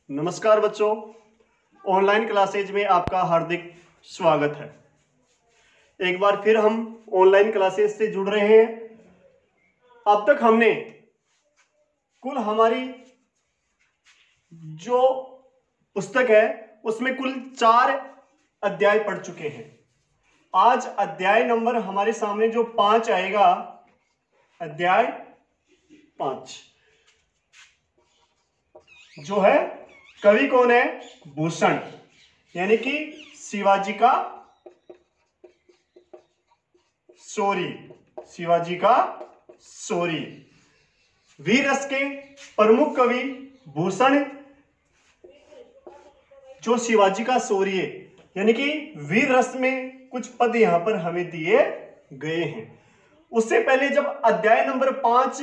नमस्कार बच्चों, online classes में आपका हार्दिक स्वागत है। एक बार फिर हम ऑनलाइन क्लासेज से जुड़ रहे हैं। अब तक हमने कुल हमारी जो पुस्तक है उसमें कुल 4 अध्याय पढ़ चुके हैं। आज अध्याय नंबर हमारे सामने जो 5 आएगा, अध्याय 5 जो है कवि कौन है? भूषण, यानी कि शिवाजी का शौर्य, शिवाजी का शौर्य। वीर रस के प्रमुख कवि भूषण जो शिवाजी का शौर्य, यानी कि वीर रस में कुछ पद यहां पर हमें दिए गए हैं। उससे पहले जब अध्याय नंबर 5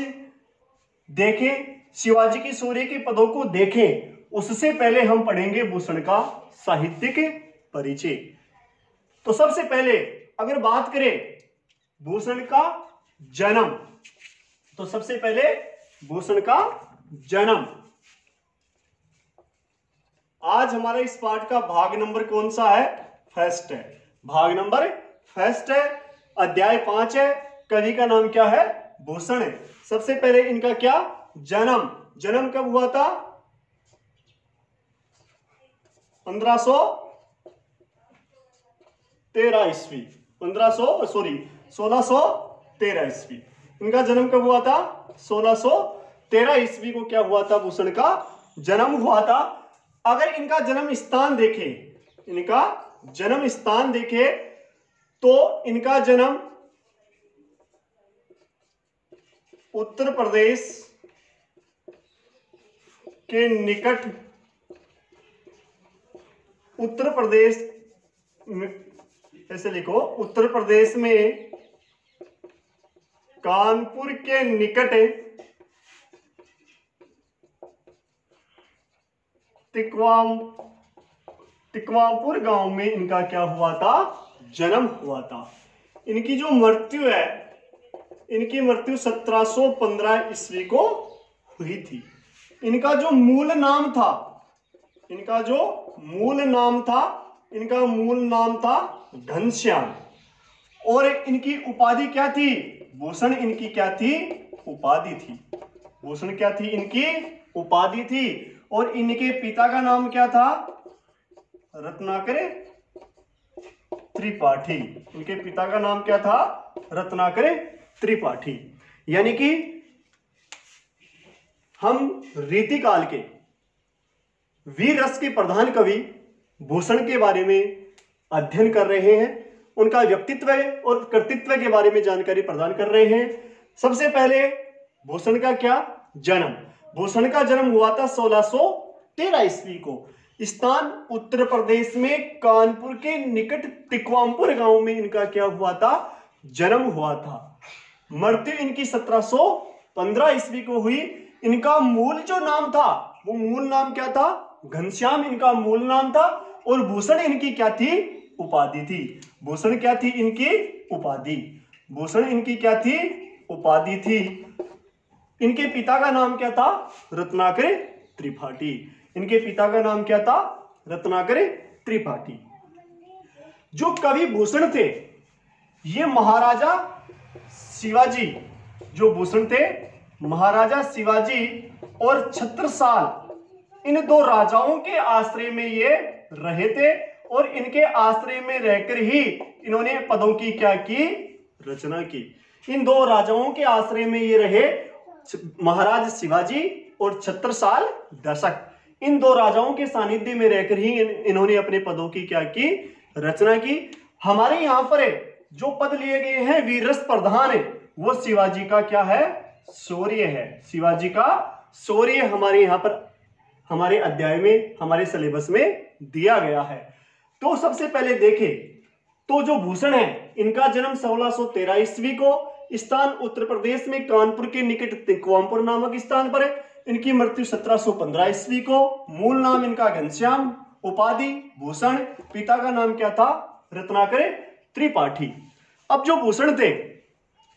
देखें, शिवाजी की शौर्य के पदों को देखें, उससे पहले हम पढ़ेंगे भूषण का साहित्यिक परिचय। तो सबसे पहले अगर बात करें भूषण का जन्म, तो सबसे पहले भूषण का जन्म। आज हमारा इस पाठ का भाग नंबर कौन सा है? फर्स्ट है। भाग नंबर फर्स्ट है, अध्याय 5 है। कवि का नाम क्या है? भूषण है। सबसे पहले इनका क्या? जन्म। जन्म कब हुआ था? 1513 ईस्वी। 1613 ईस्वी। इनका जन्म कब हुआ था? 1613 ईस्वी को क्या हुआ था? भूषण का जन्म हुआ था। अगर इनका जन्म स्थान देखें, इनका जन्म स्थान देखें तो इनका जन्म उत्तर प्रदेश के निकट, उत्तर प्रदेश में, ऐसे लिखो, उत्तर प्रदेश में कानपुर के निकट तिकवापुर गांव में इनका क्या हुआ था? जन्म हुआ था। इनकी जो मृत्यु है, इनकी मृत्यु 1715 ईस्वी को हुई थी। इनका जो मूल नाम था, इनका जो मूल नाम था, इनका मूल नाम था घनश्याम। और इनकी उपाधि क्या थी? भूषण इनकी क्या थी? उपाधि थी। भूषण क्या थी? इनकी उपाधि थी। और इनके पिता का नाम क्या था? रत्नाकर त्रिपाठी। इनके पिता का नाम क्या था? रत्नाकर त्रिपाठी। यानी कि हम रीतिकाल के वीर रस के प्रधान कवि भूषण के बारे में अध्ययन कर रहे हैं। उनका व्यक्तित्व और कृतित्व के बारे में जानकारी प्रदान कर रहे हैं। सबसे पहले भूषण का क्या? जन्म। भूषण का जन्म हुआ था 1613 ईस्वी को। स्थान उत्तर प्रदेश में कानपुर के निकट तिकवापुर गांव में इनका क्या हुआ था? जन्म हुआ था। मृत्यु इनकी 1715 ईस्वी को हुई। इनका मूल जो नाम था, वो मूल नाम क्या था? घनश्याम इनका मूल नाम था। और भूषण इनकी क्या थी? उपाधि थी। भूषण क्या थी? इनकी उपाधि। भूषण इनकी क्या थी? उपाधि थी। इनके पिता का नाम क्या था? रत्नाकर त्रिपाठी। इनके पिता का नाम क्या था? रत्नाकर त्रिपाठी। जो कवि भूषण थे, ये महाराजा शिवाजी, जो भूषण थे, महाराजा शिवाजी और छत्रसाल, इन 2 राजाओं के आश्रय में ये रहे थे। और इनके आश्रय में रहकर ही इन्होंने पदों की क्या की? रचना की। इन 2 राजाओं के आश्रय में ये रहे, महाराज शिवाजी और छत्रसाल दशक। इन 2 राजाओं के सानिध्य में रहकर ही इन्होंने अपने पदों की क्या की? रचना की। हमारे यहां पर जो पद लिए गए हैं वीर रस प्रधान, वो शिवाजी का क्या है? शौर्य है। शिवाजी का शौर्य हमारे यहां पर, हमारे अध्याय में, हमारे सिलेबस में दिया गया है। तो सबसे पहले देखें तो जो भूषण है, इनका जन्म 1613 ईस्वी को, स्थान उत्तर प्रदेश में कानपुर के निकट तिकवापुर नामक स्थान पर है। इनकी मृत्यु 1715 ईस्वी को। मूल नाम इनका घनश्याम, उपाधि भूषण। पिता का नाम क्या था? रत्नाकर त्रिपाठी। अब जो भूषण थे,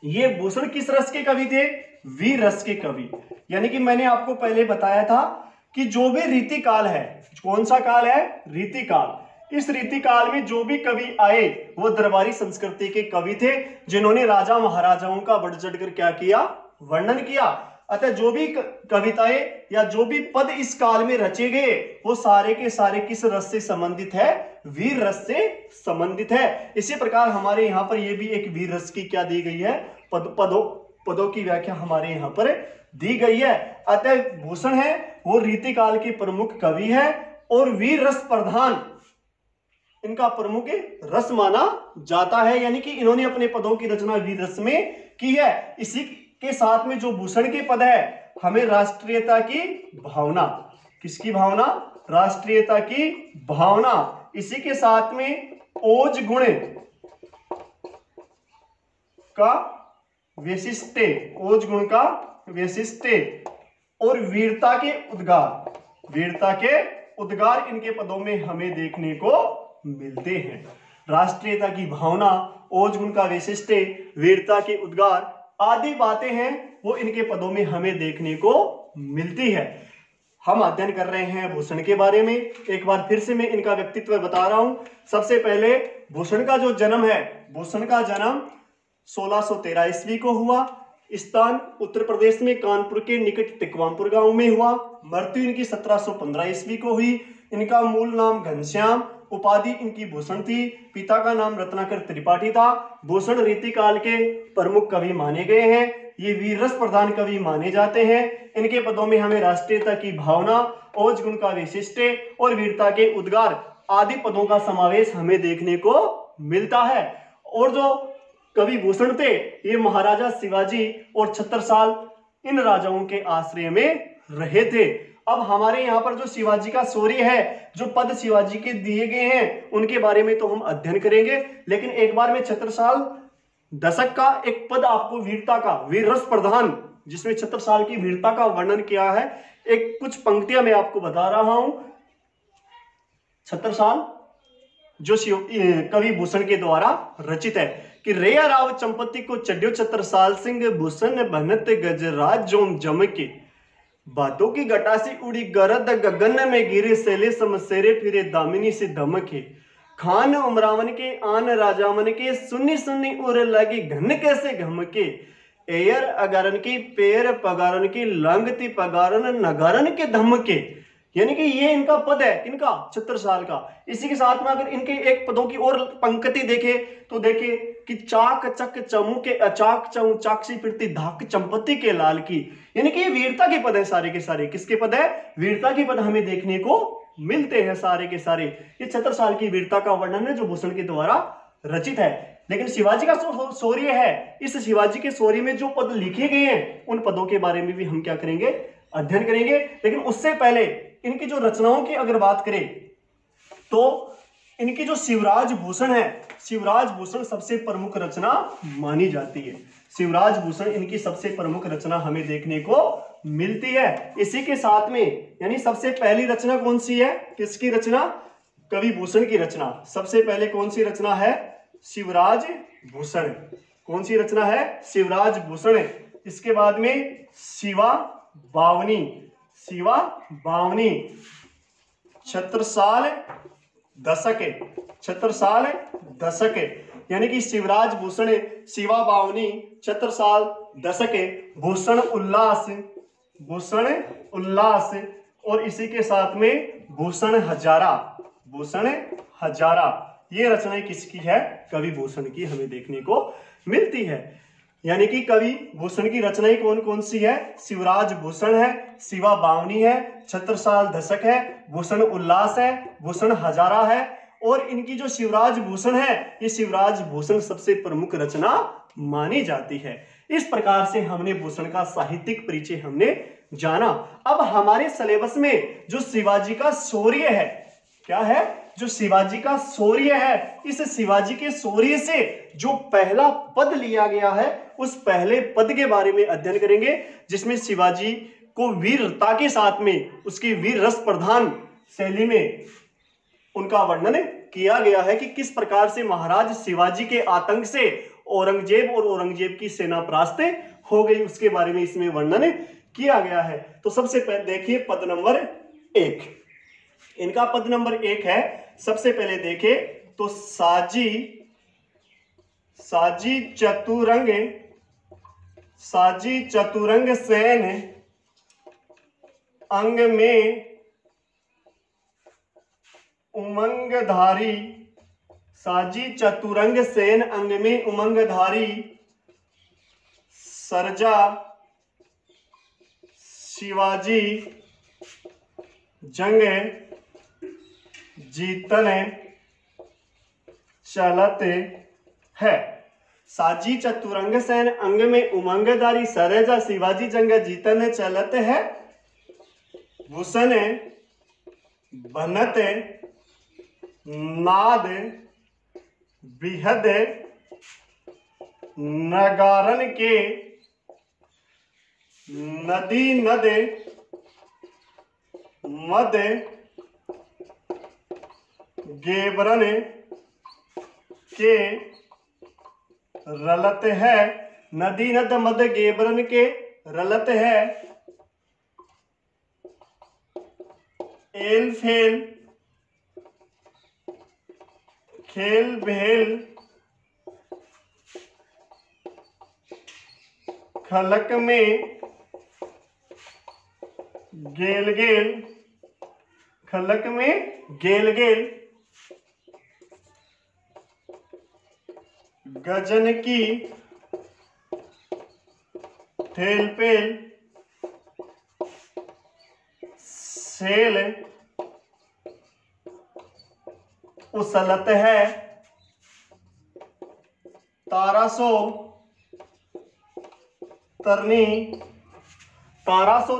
ये भूषण किस रस के कवि थे? वीर रस के कवि। यानी कि मैंने आपको पहले बताया था कि जो भी रीतिकाल है, कौन सा काल है? रीतिकाल। इस रीतिकाल में जो भी कवि आए वो दरबारी संस्कृति के कवि थे, जिन्होंने राजा महाराजाओं का बढ़ चढ़ कर क्या किया? वर्णन किया। अतः जो भी कविताएं या जो भी पद इस काल में रचे गए वो सारे के सारे किस रस से संबंधित है? वीर रस से संबंधित है। इसी प्रकार हमारे यहाँ पर ये भी एक वीर रस की क्या दी गई है? पदों की व्याख्या हमारे यहाँ पर दी गई है। अतः भूषण है वो रीतिकाल के प्रमुख कवि है और वीर रस प्रधान इनका प्रमुख रस माना जाता है, यानी कि इन्होंने अपने पदों की रचना वीर रस में की है। इसी के साथ में जो भूषण के पद है, हमें राष्ट्रीयता की भावना, किसकी भावना? राष्ट्रीयता की भावना। इसी के साथ में ओज गुण का वैशिष्ट्य, ओज गुण का वैशिष्ट्य और वीरता के उद्गार, वीरता के उद्गार इनके पदों में हमें देखने को मिलते हैं। राष्ट्रीयता की भावना, ओज गुण का वैशिष्ट्य, वीरता के उद्गार आदि बातें हैं वो इनके पदों में हमें देखने को मिलती है। हम अध्ययन कर रहे हैं भूषण के बारे में। एक बार फिर से मैं इनका व्यक्तित्व बता रहा हूं। सबसे पहले भूषण का जो जन्म है, भूषण का जन्म 1613 ईस्वी को हुआ। स्थान उत्तर प्रदेश में कानपुर के निकट तिकवामपुर गांव में हुआ। मृत्यु इनकी 1715 ईस्वी को हुई। इनका मूल नाम घनश्याम, उपाधि इनकी भूषण थी। पिता का नाम रत्नाकर त्रिपाठी था। भूषण रीतिकाल के प्रमुख कवि माने गए हैं। ये वीर रस प्रधान कवि माने जाते हैं। इनके पदों में हमें राष्ट्रीयता की भावना, ओज गुण का वैशिष्ट्य और वीरता के उद्गार आदि पदों का समावेश हमें देखने को मिलता है। और जो कवि भूषण थे ये महाराजा शिवाजी और छत्रसाल इन राजाओं के आश्रय में रहे थे। अब हमारे यहाँ पर जो शिवाजी का शौर्य है, जो पद शिवाजी के दिए गए हैं उनके बारे में तो हम अध्ययन करेंगे, लेकिन एक बार में छत्रसाल दशक का एक पद आपको वीरता का, वीर रस प्रधान, जिसमें छत्रसाल की वीरता का वर्णन किया है, एक कुछ पंक्तियां मैं आपको बता रहा हूं। छत्रसाल जो कवि भूषण के द्वारा रचित है कि रेया राव चंपति को चढ़्यो छत्रसाल सिंह भूषण भनत गजराज जोम जमके, बातों की गटासी उड़ी गरद गगन में गिरे सैले समसेरे फिरे दामिनी से धमके, खान उमरावन के आन राजावन के सुन्नी सुन्नी उर लगी घन कैसे घमके, एयर अगारन की पेर पगारन की लंगती पगारन नगारन के धमके। यानी कि ये इनका पद है, इनका छत्रसाल का। इसी के साथ में अगर इनके एक पदों की और पंक्ति देखे तो देखे कि चाक चक चमू के अचाक चमू चाकसी फिरती धाक चंपत्ति के लाल की। यानी कि ये वीरता के पद है सारे के सारे। किसके पद है? वीरता के पद हमें देखने को मिलते हैं सारे के सारे। ये छत्रसाल की वीरता का वर्णन है जो भूषण के द्वारा रचित है। लेकिन शिवाजी का शौर्य है, इस शिवाजी के शौर्य में जो पद लिखे गए हैं उन पदों के बारे में भी हम क्या करेंगे? अध्ययन करेंगे। लेकिन उससे पहले इनकी जो रचनाओं की अगर बात करें तो इनकी जो शिवराज भूषण है, शिवराज भूषण सबसे प्रमुख रचना मानी जाती है। शिवराज भूषण इनकी सबसे प्रमुख रचना हमें देखने को मिलती है। इसी के साथ में यानी सबसे पहली रचना कौन सी है? किसकी रचना? कवि भूषण की रचना। सबसे पहले कौन सी रचना है? शिवराज भूषण। कौन सी रचना है? शिवराज भूषण। इसके बाद में शिवा बावनी, शिवा बावनी, छत्रसाल दशक, छत्रसाल दशक। यानी कि शिवराज भूषण, शिवा बावनी, छत्रसाल दशक, भूषण उल्लास, भूषण उल्लास और इसी के साथ में भूषण हजारा, भूषण हजारा। ये रचनाएं किसकी है? कवि भूषण की हमें देखने को मिलती है। यानी कि कवि भूषण की रचनाएं कौन कौन सी है? शिवराज भूषण है, शिवा बावनी है, छत्रसाल दशक है, भूषण उल्लास है, भूषण हजारा है। और इनकी जो शिवराज भूषण है ये शिवराज भूषण सबसे प्रमुख रचना मानी जाती है। इस प्रकार से हमने भूषण का साहित्यिक परिचय हमने जाना। अब हमारे सिलेबस में जो शिवाजी का शौर्य है, क्या है? जो शिवाजी का शौर्य है, इस शिवाजी के शौर्य से जो पहला पद लिया गया है उस पहले पद के बारे में अध्ययन करेंगे, जिसमें शिवाजी को वीरता के साथ में उसकी वीर रस प्रधान शैली में उनका वर्णन किया गया है कि किस प्रकार से महाराज शिवाजी के आतंक से औरंगजेब और औरंगजेब की सेना परास्त हो गई, उसके बारे में इसमें वर्णन किया गया है। तो सबसे पहले देखिए पद नंबर एक। इनका पद नंबर 1 है। सबसे पहले देखें तो साजी चतुरंग सेन अंग में उमंगधारी, साजी चतुरंग सेन अंग में उमंगधारी, सरजा शिवाजी जंग जीतन चलत है। साजी चतुरंग सेन अंग में उमंगधारी, सरजा शिवाजी जंग जीतन चलत है। भूषण बनत नाद बिहद नगारन के, नदी नद मद गेबरन के रलत है। नदी नद मद गेबरन के रलत है। एल फेल खेल भेल खलक में गेल गेल, खलक में गेल गेल, गजन की ठेल पेल सेल उसलत है। तारासो तरनी, तारासो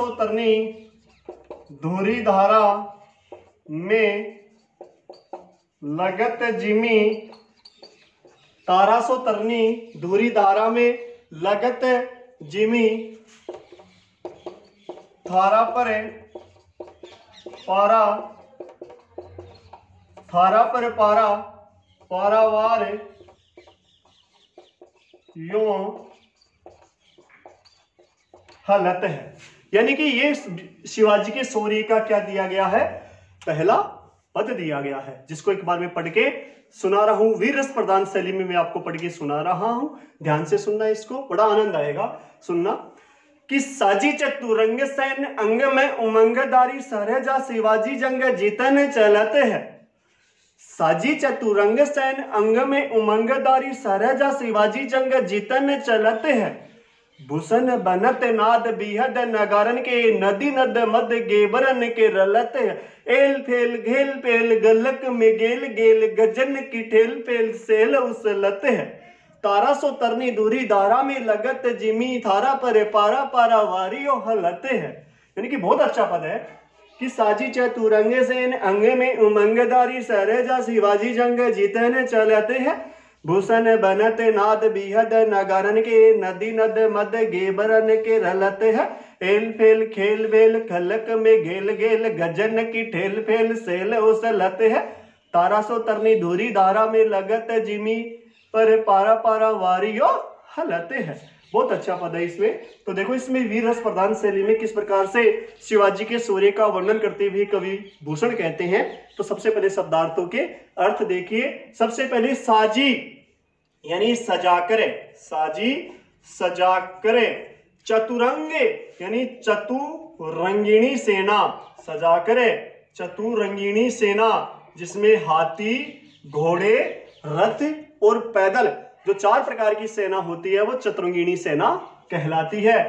तरनी धूरी धारा में लगत जिमी, तारासो तरनी धूरी धारा में लगत जिमी, थारा पर पारा, थारा पर पारा, पारावार यों हलत है। यानी कि ये शिवाजी के शौर्य का क्या दिया गया है, पहला पद दिया गया है, जिसको एक बार में पढ़ के सुना रहा हूं। वीर रस प्रधान शैली में मैं आपको पढ़ के सुना रहा हूं, ध्यान से सुनना, इसको बड़ा आनंद आएगा सुनना। कि साजी चतुरंग सैन अंग में उमंगधारी, सरजा शिवाजी जंग जीतन चलत है। साजी चतुरंग सैन अंग में उमंगधारी, सरजा शिवाजी जंग जीतन चलत है। भूषण बनत नाद बिहद नगारन के, नदी नद मद गेबरन के रलत है। एल फेल घेल पेल गलक में गेल गेल, गजन की ठेल पेल सेल उसलत है। तारासो तरनी दूरी धारा में लगत जिमी, थारा पर पारा पारा वारियो हलत है। यानी कि बहुत अच्छा पद है कि साजी चतुरंग सेन अंग में उमंगधारी, सरजा शिवाजी जंग जीतन चलते हैं। भूषण बनत नाद बिहद नगारन के, नदी नद मद गेबरन के रलत है। एल फेल खेल बेल खलक में गेल गेल, गजन की ठेल फेल सेल उसलत है। तारासो तरनी धूरी धारा में लगत जिमी, पर पारा पारा वारियो हलते है। बहुत अच्छा पद है इसमें। तो देखो इसमें वीर रस प्रधान शैली में किस प्रकार से शिवाजी के शौर्य का वर्णन करते हुए कवि भूषण कहते हैं। तो सबसे पहले शब्दार्थों के अर्थ देखिए। सबसे पहले साजी यानी सजा करे, साजी सजा करे। चतुरंगे यानी चतुरंगिणी सेना, सजा करे चतुरंगिणी सेना, जिसमें हाथी, घोड़े, रथ और पैदल जो 4 प्रकार की सेना होती है वो चतुरंगिणी सेना कहलाती है।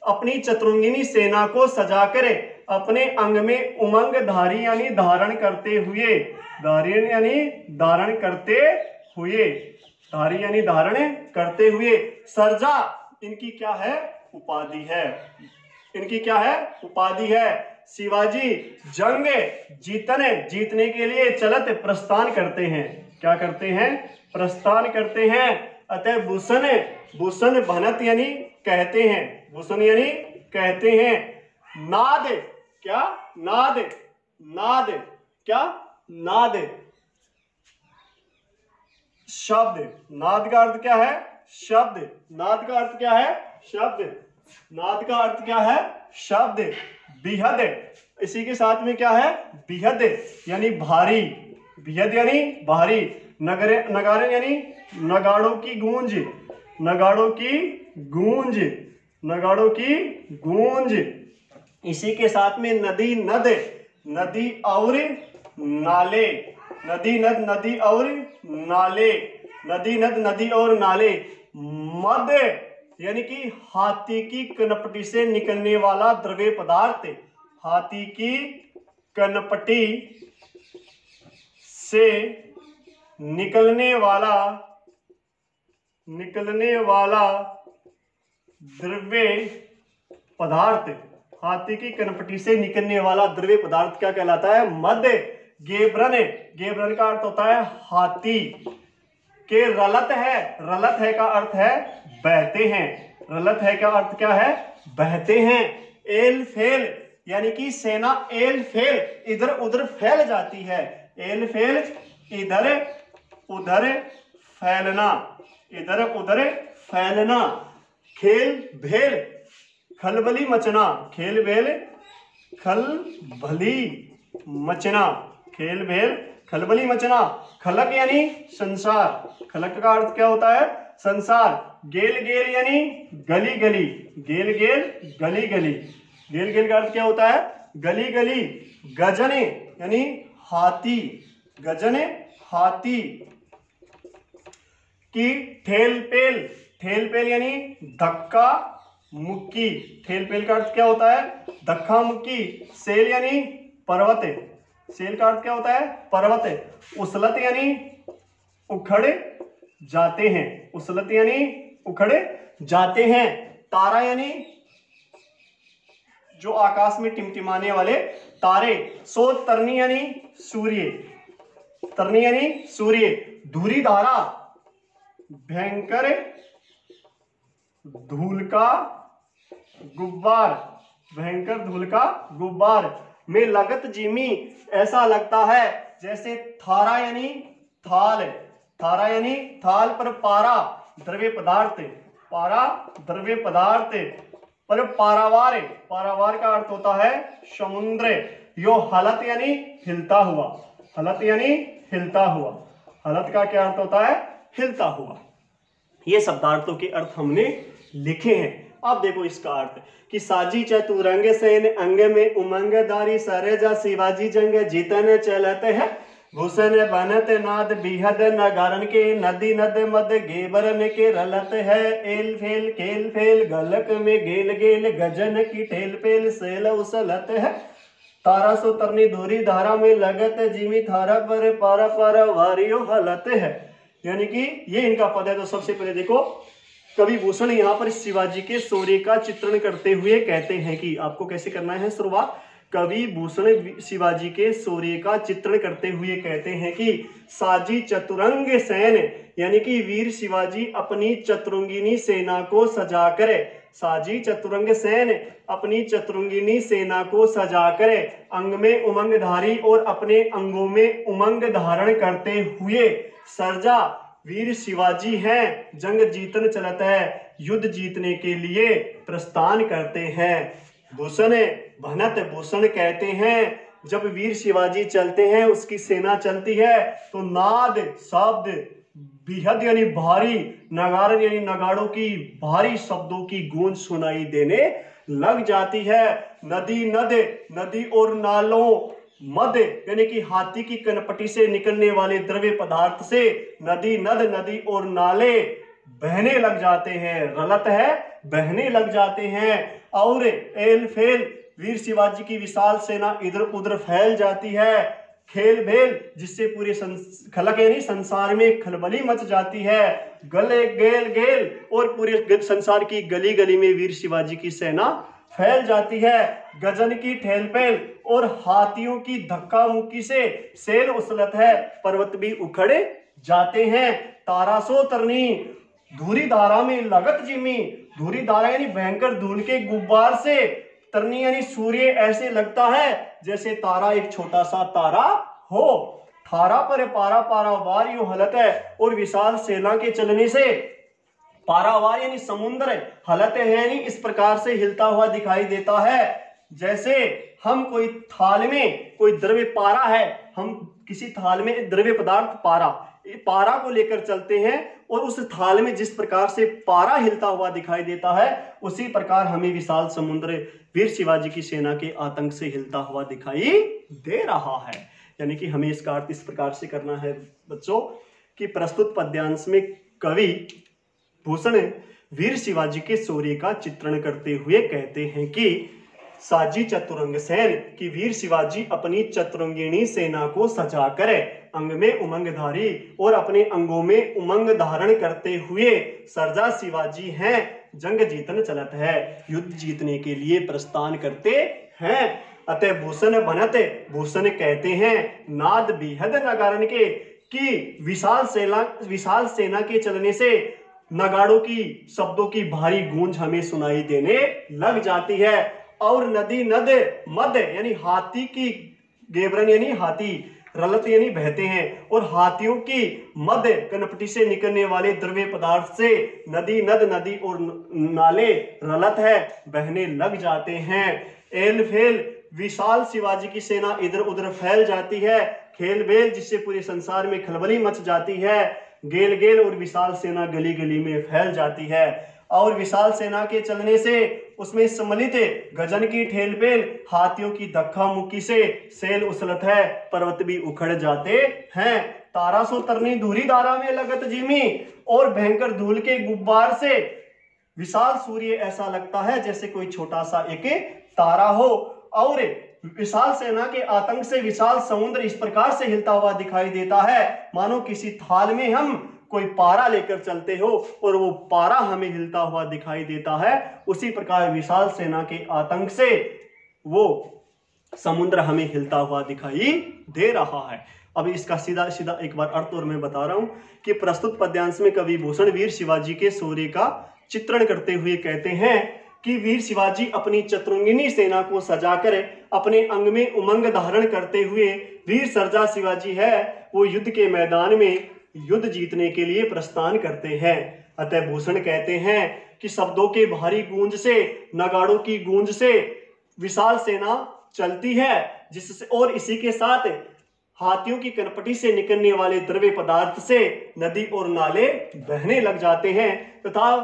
अपनी चतुरंगिणी सेना को सजा करे, अपने अंग में उमंगधारी यानी धारण करते हुए, धारण यानी धारण करते हुए, धारी यानी धारण करते हुए। सरजा इनकी क्या है, उपाधि है, इनकी क्या है, उपाधि है। शिवाजी जंग जीतने, जीतने के लिए चलत प्रस्थान करते हैं, क्या करते हैं, प्रस्थान करते हैं। अतः भूषण, भूषण भनत यानी कहते हैं, भूषण यानी कहते हैं। नाद क्या, नाद, नाद क्या, नाद शब्द, नाद का अर्थ क्या है, शब्द, नाद का अर्थ क्या है, शब्द। नाद का अर्थ क्या है? शब्द। बिहद, इसी के साथ में क्या है? बिहद यानी भारी, बिहद यानी भारी। नगरे, नगारे यानी नगाड़ों की गूंज, नगाड़ों की गूंज, नगाड़ों की गूंज। इसी के साथ में नदी, नद, नदी और नाले, नदी नद, नदी और नाले, नदी नद, नदी और नाले। मद यानी कि हाथी की कनपटी से निकलने वाला द्रव्य पदार्थ, हाथी की कनपटी से निकलने वाला द्रव्य पदार्थ, हाथी की कनपटी से निकलने वाला द्रव्य पदार्थ क्या कहलाता है? मद। गेब्रन, गेब्रन का अर्थ होता है हाथी के रलत है, रलत है का अर्थ है बहते हैं, रलत है का अर्थ क्या है? बहते हैं। एल फेल यानी कि सेना एल फेल इधर उधर फैल जाती है, एल फेल इधर उधर फैलना, इधर उधर फैलना। खेल भेल खलबली मचना, खेल भेल खलबली मचना, खेल भेल खलबली मचना। खलक यानी संसार, खलक का अर्थ क्या होता है? संसार। गेल गेल यानी गली गली, गेल गेल गली गली, गेल गेल का अर्थ क्या होता है? गली गली। गजने यानी हाथी, गजने हाथी की ठेल पेल, ठेल पेल यानी धक्का मुक्की, ठेल पेल का अर्थ क्या होता है? धक्का मुक्की। सेल यानी पर्वत, सेल का अर्थ क्या होता है? पर्वत। उसलत यानी उखड़ जाते हैं, उसलत यानी उखड़ जाते हैं। तारा यानी जो आकाश में टिमटिमाने वाले तारे। सो तरनी यानी सूर्य, तरनी यानी सूर्य। धूरी धारा भयंकर धूल का गुब्बार, भयंकर धूल का गुब्बार। में लगत जिमी ऐसा लगता है जैसे थारा यानी थाल, थारा यानी थाल पर पारा द्रव्य पदार्थ, पारा द्रव्य पदार्थ पर पारावार, पारावार का अर्थ होता है समुद्र। यो हलत यानी हिलता हुआ, हलत यानी हिलता हुआ, हलत का क्या अर्थ होता है? हिलता हुआ। ये शब्दार्थों के अर्थ हमने लिखे हैं। अब देखो इसका अर्थ कि साजी चतुरंग सेन अंग में उमंगदारी सरेजा शिवाजी जंग जीतन चलते हैं भूषण बनत नाद बिहद नगारन के नदी नद मद गेबरन के रलत है एल फेल खेल फेल गलक में गेल गेल गजन की ठेल पेल सेल उसलत है तारा सो तरनी धूरी धारा में लगत जिमी थारा पर पारा पारा वारियो हलत है। यानी कि ये इनका पद है। तो सबसे पहले देखो कवि भूषण यहाँ पर शिवाजी के शौर्य का चित्रण करते हुए कहते हैं कि आपको कैसे करना है शुरुआत। कवि भूषण शिवाजी के शौर्य का चित्रण करते हुए कहते हैं कि साजी चतुरंग सैन यानी कि वीर शिवाजी अपनी चतुरंगिनी सेना को सजाकर, साजी चतुरंग सैन अपनी चतुरंगिनी सेना को सजाकर अंग में उमंगधारी और अपने अंगों में उमंग धारण करते हुए सर्जा वीर शिवाजी हैं, जंग जीतन चलता है, युद्ध जीतने के लिए प्रस्थान करते हैं। भूषण भनत भूषण कहते हैं जब वीर शिवाजी चलते हैं उसकी सेना चलती है तो नाद शब्द बिहद यानी भारी, नगारन यानी नगाड़ों की भारी शब्दों की गूंज सुनाई देने लग जाती है। नदी नद नदी और नालों मद यानी कि हाथी की कनपटी से निकलने वाले द्रव्य पदार्थ से नदी नद नदी और नाले बहने लग जाते हैं, रलत है बहने लग जाते हैं। और एल फेल वीर शिवाजी की विशाल सेना इधर उधर फैल जाती है। खेल भेल जिससे पूरे खलक यानी संसार में खलबली मच जाती है। गले गेल गेल और पूरे संसार की गली गली में वीर शिवाजी की सेना फैल जाती है। गजन की ठेलपेल और हाथियों की धक्का मुक्की से सेल उछलत है, पर्वत भी उखड़े जाते हैं। तारासो तरनी धूरी धारा में लगत जिमी, धूरी धारा यानी भयंकर धूल के गुब्बार से, तरनी यानी सूर्य ऐसे लगता है जैसे तारा एक छोटा सा तारा हो। थारा पर पारा पारा वार यू हलत है और विशाल सेना के चलने से पारावार यानी समुद्र, हलत है यानी इस प्रकार से हिलता हुआ दिखाई देता है। जैसे हम कोई थाल में कोई द्रव्य पारा है, हम किसी थाल में द्रव्य पदार्थ पारा को लेकर चलते हैं और उस थाल में जिस प्रकार से पारा हिलता हुआ दिखाई देता है, उसी प्रकार हमें विशाल समुद्र वीर शिवाजी की सेना के आतंक से हिलता हुआ दिखाई दे रहा है। यानी कि हमें इसका अर्थ इस प्रकार से करना है बच्चों कि प्रस्तुत पद्यांश में कवि भूषण वीर शिवाजी के शौर्य का चित्रण करते हुए कहते हैं कि साजी चतुरंग सेन कि वीर शिवाजी अपनी चतुरंगिणी सेना को सजाकर अंग में उमंग धारी और अपने अंगों में उमंग धारण करते हुए सर्जा शिवाजी हैं, जंग जीतन चलत है, युद्ध जीतने के लिए प्रस्थान करते हैं। अतः भूषण बनत, भूषण कहते हैं नाद बेहद नगारन के कि विशाल सेना के चलने से नगाड़ों की शब्दों की भारी गूंज हमें सुनाई देने लग जाती है। और नदी नद मद यानी हाथी की गेबरन यानी हाथी, रलत यानी बहते हैं, और हाथियों की मद कनपटी से निकलने वाले द्रव्य पदार्थ से नदी नद नदी और नाले रलत है बहने लग जाते हैं। एल फेल विशाल शिवाजी की सेना इधर उधर फैल जाती है, खेल बेल जिससे पूरे संसार में खलबली मच जाती है, गेल गेल और विशाल सेना गली गली में फैल जाती है। और विशाल सेना के चलने से उसमें सम्मिलित गजन की ठेल पेल, हाथियों की धक्का मुक्की से सेल उछलत है, पर्वत भी उखड़ जाते हैं। तारा सो तरनी धूरी दारा में लगत जिमी, और भयंकर धूल के गुब्बार से विशाल सूर्य ऐसा लगता है जैसे कोई छोटा सा एक तारा हो। और विशाल सेना के आतंक से विशाल समुद्र इस प्रकार से हिलता हुआ दिखाई देता है मानो किसी थाल में हम कोई पारा लेकर चलते हो और वो पारा हमें हिलता हुआ दिखाई देता है। उसी प्रकार विशाल सेना के आतंक से वो समुद्र हमें हिलता हुआ दिखाई दे रहा है। अब इसका सीधा सीधा एक बार अर्थ और मैं बता रहा हूं कि प्रस्तुत पद्यांश में कवि भूषण वीर शिवाजी के शौर्य का चित्रण करते हुए कहते हैं कि वीर शिवाजी अपनी चतुरंगिनी सेना को सजाकर अपने अंग में उमंग धारण करते हुए वीर सर्जा शिवाजी है वो युद्ध के मैदान में युद्ध जीतने के लिए प्रस्थान करते हैं। अतः भूषण कहते हैं कि शब्दों के भारी गूंज से, नगाड़ों की गूंज से विशाल सेना चलती है, जिससे और इसी के साथ हाथियों की कनपटी से निकलने वाले द्रव्य पदार्थ से नदी और नाले बहने लग जाते हैं तथा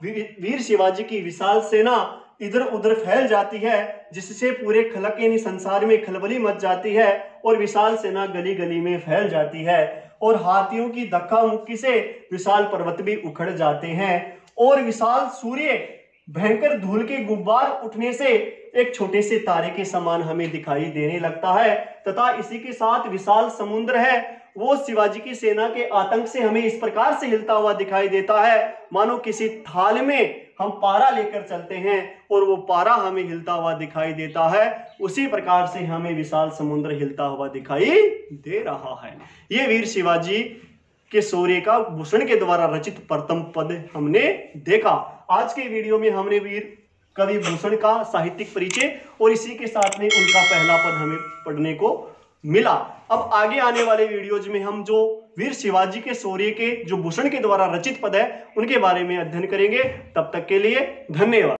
वीर शिवाजी की विशाल सेना इधर उधर फैल जाती है, जिससे पूरे खलक यानी संसार में खलबली मच जाती है और विशाल सेना गली गली में फैल जाती है। और हाथियों की धक्का मुक्की से विशाल पर्वत भी उखड़ जाते हैं और विशाल सूर्य भयंकर धूल के गुब्बार उठने से एक छोटे से तारे के समान हमें दिखाई देने लगता है तथा इसी के साथ विशाल समुद्र है वो शिवाजी की सेना के आतंक से हमें इस प्रकार से हिलता हुआ दिखाई देता है मानो किसी थाल में हम पारा लेकर चलते हैं और वो पारा हमें हिलता हुआ दिखाई देता है। उसी प्रकार से हमें विशाल समुद्र हिलता हुआ दिखाई दे रहा है। ये वीर शिवाजी के शौर्य का भूषण के द्वारा रचित प्रथम पद हमने देखा। आज के वीडियो में हमने वीर कवि भूषण का साहित्यिक परिचय और इसी के साथ में उनका पहला पद हमें पढ़ने को मिला। अब आगे आने वाले वीडियोज में हम जो वीर शिवाजी के शौर्य के जो भूषण के द्वारा रचित पद है उनके बारे में अध्ययन करेंगे। तब तक के लिए धन्यवाद।